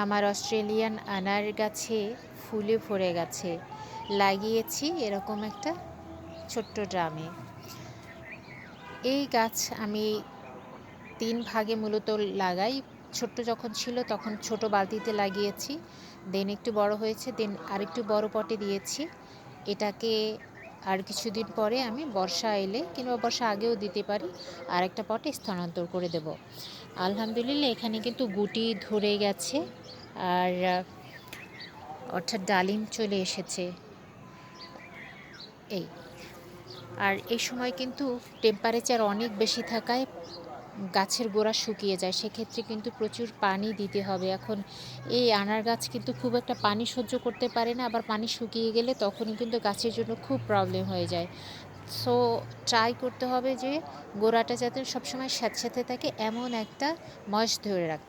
আমার অস্ট্রেলিয়ান আনার গাছে ফুলে ভরে গেছে। লাগিয়েছি এরকম একটা ছোট্ট ড্রামে। এই গাছ আমি ৩ ভাগে মূলত লাগাই। ছোট্ট যখন ছিল তখন ছোট বালতিতে লাগিয়েছি। দেন একটু বড় হয়েছে, দেন আরেকটু বড় পটে দিয়েছি। এটাকে আর কিছুদিন পরে আমি বর্ষা এলে কিংবা বর্ষা আগেও দিতে পারি, আরেকটা পটে স্থানান্তর করে দেব। আলহামদুলিল্লাহ এখানে কিন্তু গুটি ধরে গেছে, আর অর্থাৎ ডালিম চলে এসেছে। এই আর এই সময় কিন্তু টেম্পারেচার অনেক বেশি থাকায় গাছের গোড়া শুকিয়ে যায়, সেক্ষেত্রে কিন্তু প্রচুর পানি দিতে হবে। এখন এই আনার গাছ কিন্তু খুব একটা পানি সহ্য করতে পারে না, আবার পানি শুকিয়ে গেলে তখনই কিন্তু গাছের জন্য খুব প্রবলেম হয়ে যায়। সো ট্রাই করতে হবে যে গোড়াটা যাতে সবসময় স্যাঁতস্যাঁতে থাকে এমন একটা ময়েস ধরে রাখতে।